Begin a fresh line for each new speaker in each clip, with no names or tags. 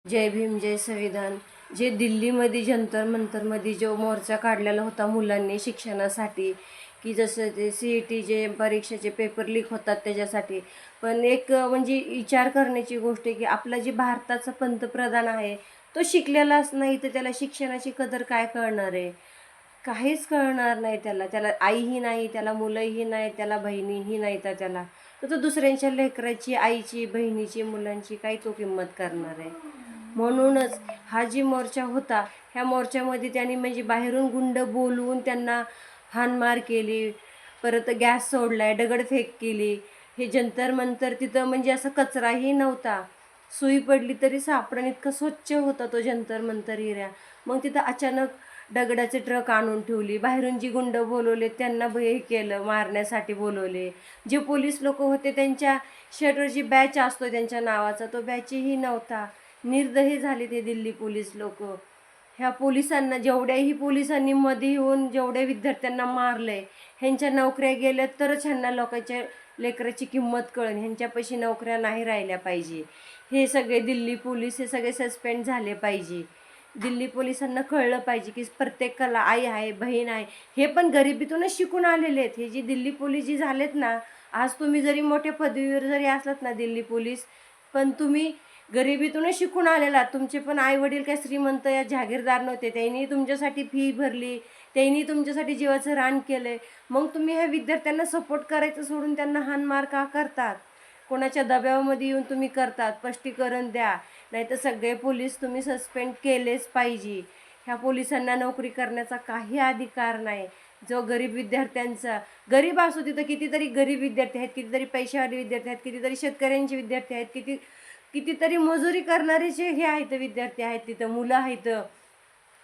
जय भीम जय संविधान. जे दिल्लीमध्ये जंतर मंतरमध्ये जो मोर्चा काढलेला होता मुलांनी शिक्षणासाठी, की जसं ते CET जे परीक्षेचे पेपर लीक होतात त्याच्यासाठी. पण एक म्हणजे विचार करण्याची गोष्ट आहे की आपला जे भारताचा पंतप्रधान आहे तो शिकलेलाच नाही, तर त्याला शिक्षणाची कदर काय कळणार आहे? काहीच कळणार नाही त्याला. त्याला आईही नाही, त्याला मुलंही नाही, त्याला बहिणीही नाही, तर त्याला तर तो दुसऱ्यांच्या लेकराची, आईची, बहिणीची, मुलांची काही तो किंमत करणार आहे. म्हणूनच हा जी मोर्चा होता, ह्या मोर्चामध्ये त्यांनी म्हणजे बाहेरून गुंड बोलवून त्यांना हाणमार केली, परत गॅस सोडलाय, दगडफेक केली. हे जंतर मंतर तिथं म्हणजे असं कचराही नव्हता, सुई पडली तरी सापडण इतकं स्वच्छ होता तो जंतर मंतर एरिया. मग तिथं अचानक दगडाचे ट्रक आणून ठेवली, बाहेरून जी गुंड बोलवले त्यांना हे केलं, मारण्यासाठी बोलवले. जे पोलीस लोक होते त्यांच्या शर्टवर जी बॅच असतो त्यांच्या नावाचा, तो बॅचही नव्हता. निर्दयी झाले ते दिल्ली पोलीस लोक. ह्या पोलिसांना, जेवढ्याही पोलिसांनी मध्ये येऊन जेवढ्या विद्यार्थ्यांना मारले, ह्यांच्या नोकऱ्या गेल्या तरच ह्यांना लोकांच्या लेकराची किंमत कळेल. ह्यांच्यापाशी नोकऱ्या नाही राहिल्या पाहिजे. हे सगळे दिल्ली पोलीस हे सगळे सस्पेंड झाले पाहिजे. दिल्ली पोलिसांना कळलं पाहिजे की प्रत्येकाला आई आहे, बहीण आहे. हे पण गरिबीतूनच शिकून आलेले आहेत. हे जे दिल्ली पोलीस जी झालेत ना, आज तुम्ही जरी मोठ्या पदवीवर जरी असलात ना दिल्ली पोलीस, पण तुम्ही गरिबीतूनच शिकून आलेला. तुमचे पण आई वडील काय श्रीमंत या जागीरदार नव्हते, त्यांनी तुमच्यासाठी फी भरली, त्यांनी तुमच्यासाठी जीवाचं रान केलंय. मग तुम्ही ह्या विद्यार्थ्यांना सपोर्ट करायचं सोडून त्यांना हाणमार का करतात? कोणाच्या दबावामध्ये येऊन तुम्ही करतात? स्पष्टीकरण द्या, नाही तर सगळे पोलीस तुम्ही सस्पेंड केलेच पाहिजे. ह्या पोलिसांना नोकरी करण्याचा काही अधिकार नाही. जो गरीब विद्यार्थ्यांचा, गरीब असो, तिथं कितीतरी गरीब विद्यार्थी आहेत, कितीतरी पैशावाले विद्यार्थी आहेत, कितीतरी शेतकऱ्यांचे विद्यार्थी आहेत, कितीतरी मजुरी करणारे जे हे आहेत विद्यार्थी आहेत, तिथं मुलं आहेत,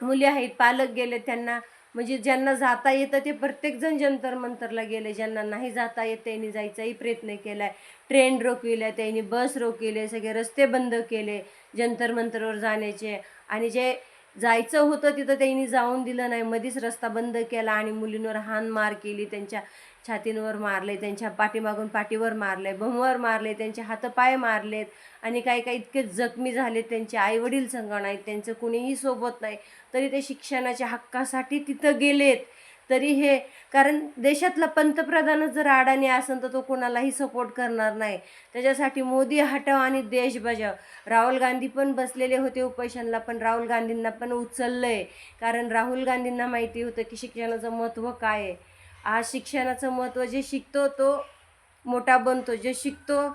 मुली आहेत, पालक गेले त्यांना. म्हणजे ज्यांना जाता येतं ते प्रत्येकजण जंतर मंतरला गेले, ज्यांना नाही जाता येत त्यांनी जायचाही प्रयत्न केलाय. ट्रेन रोखविल्या त्यांनी, बस रोखविले, सगळे रस्ते बंद केले जंतर मंतरवर जाण्याचे. आणि जे जायचं होतं तिथं त्यांनी जाऊन दिलं नाही, मध्येच रस्ता बंद केला आणि मुलींवर हाणमार केली, त्यांच्या छातींवर मारले, त्यांच्या पाठीमागून पाठीवर मारले, बंबर मारले, त्यांचे हातपाय मारलेत. आणि काही काही इतके जखमी झाले, त्यांचे आईवडील संग नाहीत, त्यांचं कुणीही सोबत नाही, तरी ते शिक्षणाच्या हक्कासाठी तिथं गेलेत. तरी हे, कारण देशातला पंतप्रधानच जर अडाणी असेल तर तो कोणालाही सपोर्ट करणार नाही. त्याच्यासाठी मोदी हटाव आणि देश बचाव. राहुल गांधी पण बसलेले होते उपोषणला, पण राहुल गांधींना पण उचललंय. कारण राहुल गांधींना माहिती होतं की शिक्षणाचं महत्त्व काय आहे. आज शिक्षणाचं महत्त्व, जे शिकतो तो मोठा बनतो, जे शिकतो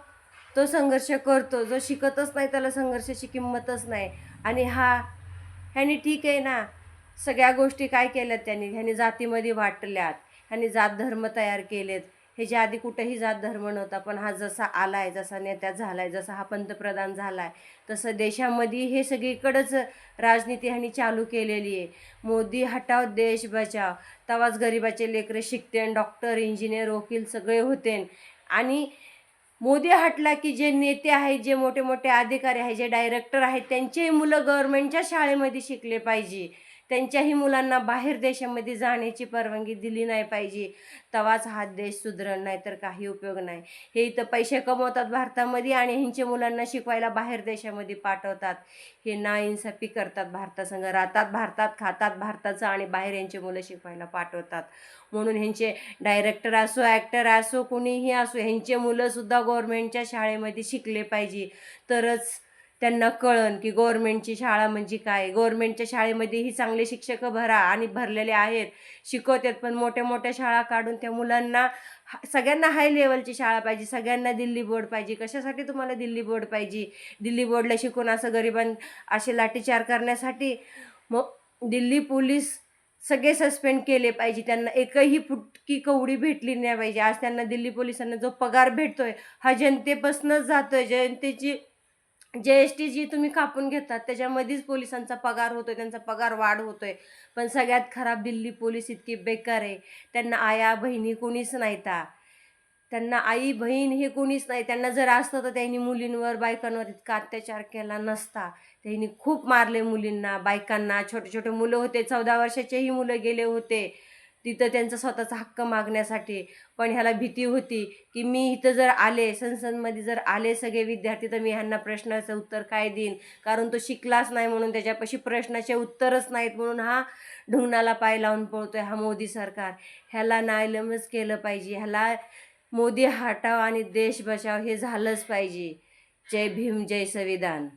तो संघर्ष करतो, जो शिकतच नाही त्याला संघर्षाची किंमतच नाही. आणि ह्यानी ठीक आहे ना, सगळ्या गोष्टी काय केल्यात त्यांनी, ह्यानी जातीमध्ये वाटल्यात, ह्यानी जात धर्म तयार केलेत. ह्याच्या आधी कुठेही जात धर्म नव्हता, पण हा जसा आलाय, जसा नेत्या झालाय, जसा हा पंतप्रधान झालाय, तसं देशामध्ये हे सगळीकडंच राजनीती ह्यानी चालू केलेली आहे. मोदी हटाव देश बचाव. तवाच गरिबाचे लेकरं शिकते, डॉक्टर, इंजिनियर, वकील सगळे होते. आणि मोदी हटला की जे नेते आहेत, जे मोठे मोठे अधिकारी आहेत, जे डायरेक्टर आहेत, त्यांचेही मुलं गव्हर्नमेंटच्या शाळेमध्ये शिकले पाहिजे. त्यांच्याही मुलांना बाहेर देशामध्ये जाण्याची परवानगी दिली नाही पाहिजे. तवाच हा देश सुधरण, नाही तर काही उपयोग नाही. हे इथं पैसे कमवतात भारतामध्ये आणि ह्यांच्या मुलांना शिकवायला बाहेर देशामध्ये पाठवतात. हे नाइंसाफी करतात, भारतासंग राहतात, भारतात खातात भारताचं, आणि बाहेर यांचे मुलं शिकवायला पाठवतात. म्हणून ह्यांचे डायरेक्टर असो, ॲक्टर असो, कोणीही असो, ह्यांचे मुलंसुद्धा गव्हर्नमेंटच्या शाळेमध्ये शिकले पाहिजे. तरच त्यांना कळन की गव्हर्नमेंटची शाळा म्हणजे काय. गव्हर्नमेंटच्या शाळेमध्येही चांगले शिक्षक भरा, आणि भरलेले आहेत, शिकवतात. पण मोठ्या मोठ्या शाळा काढून त्या मुलांना, सगळ्यांना हाय लेवलची शाळा पाहिजे, सगळ्यांना दिल्ली बोर्ड पाहिजे. कशासाठी तुम्हाला दिल्ली बोर्ड पाहिजे? दिल्ली बोर्डला शिकून असं गरिबां असे लाठीचार करण्यासाठी? मग दिल्ली पोलीस सगळे सस्पेंड केले पाहिजे. त्यांना एकही फुटकी कवडी भेटली नाही पाहिजे. आज त्यांना दिल्ली पोलिसांना जो पगार भेटतोय हा जनतेपासूनच जातोय. जनतेची GST जी तुम्ही कापून घेतात त्याच्यामध्येच पोलिसांचा पगार होतोय, त्यांचा पगार वाढ होतोय. पण सगळ्यात खराब दिल्ली पोलीस इतकी बेकार आहे, त्यांना आया बहिणी कोणीच नाहीता. त्यांना आई बहीण हे कोणीच नाही. त्यांना जर असतं तर त्यांनी मुलींवर, बायकांवर इतका अत्याचार केला नसता. त्यांनी खूप मारले मुलींना, बायकांना. छोटे छोटे मुलं होते, 14 वर्षाचेही मुलं गेले होते. तिथं त्यांचा स्वतःचा हक्क मागण्यासाठी. पण ह्याला भीती होती की मी इथं जर आले, संसदमध्ये जर आले सगळे विद्यार्थी, तर मी ह्यांना प्रश्नाचं उत्तर काय देईन, कारण तो शिकलाच नाही म्हणून, त्याच्यापाशी प्रश्नाचे उत्तरच नाहीत म्हणून हा ढुंगणाला पाय लावून पळतोय हा मोदी सरकार. ह्याला नाईलाज केलं पाहिजे, ह्याला मोदी हटाव आणि देश बचाव हे झालंच पाहिजे. जय भीम, जय संविधान.